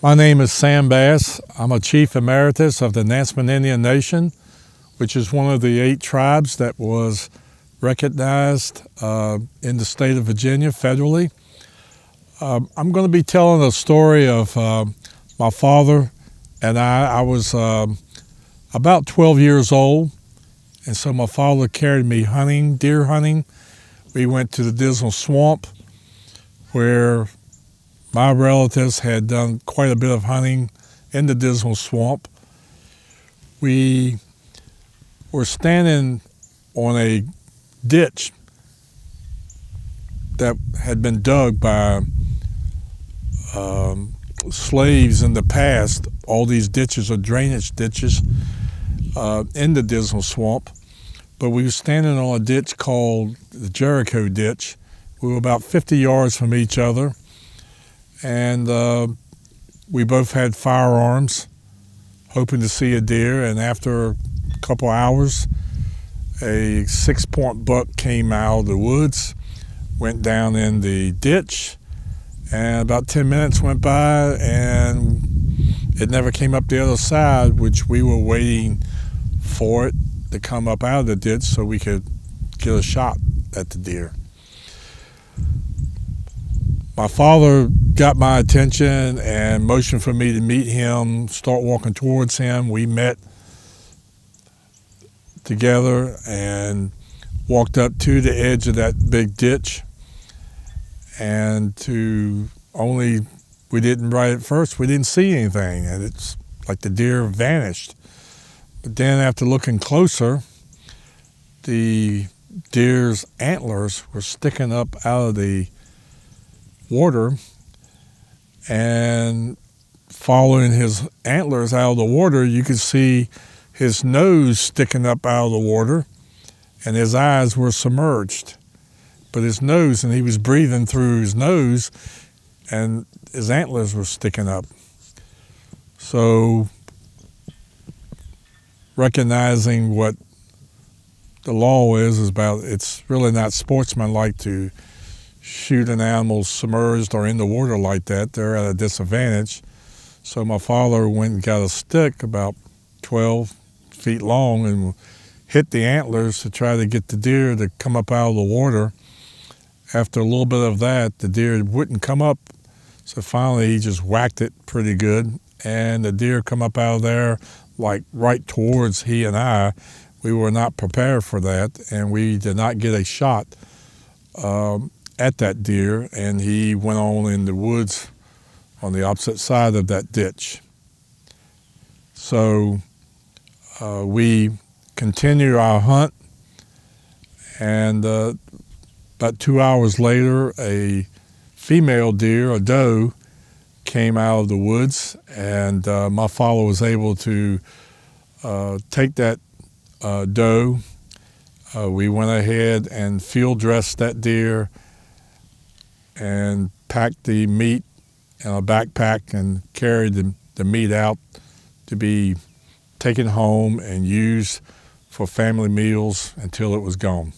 My name is Sam Bass. I'm a Chief Emeritus of the Nansemond Indian Nation, which is one of the 8 tribes that was recognized in the state of Virginia federally. I'm going to be telling a story of my father and I was about 12 years old, and so my father carried me hunting, deer hunting. We went to the Dismal Swamp where my relatives had done quite a bit of hunting in the Dismal Swamp. We were standing on a ditch that had been dug by slaves in the past. All these ditches are drainage ditches in the Dismal Swamp. But we were standing on a ditch called the Jericho Ditch. We were about 50 yards from each other. And we both had firearms, hoping to see a deer. And after a couple hours, a 6-point buck came out of the woods, went down in the ditch, and about 10 minutes went by, and it never came up the other side, which we were waiting for it to come up out of the ditch so we could get a shot at the deer. My father got my attention and motioned for me to meet him, start walking towards him. We met together and walked up to the edge of that big ditch. And we didn't right at first, we didn't see anything, and it's like the deer vanished. But then after looking closer, the deer's antlers were sticking up out of the water, and following his antlers out of the water, you could see his nose sticking up out of the water, and his eyes were submerged. But his nose, and he was breathing through his nose, and his antlers were sticking up. So, recognizing what the law is about, it's really not sportsmanlike to shoot an animal submerged or in the water like that. They're at a disadvantage. So my father went and got a stick about 12 feet long and hit the antlers to try to get the deer to come up out of the water. After a little bit of that, the deer wouldn't come up. So finally he just whacked it pretty good, and the deer come up out of there like right towards he and I. We were not prepared for that, and we did not get a shot at that deer, and he went on in the woods on the opposite side of that ditch. So we continued our hunt, and about 2 hours later, a female deer, a doe, came out of the woods, and my father was able to take that doe. We went ahead and field dressed that deer and packed the meat in a backpack and carried the meat out to be taken home and used for family meals until it was gone.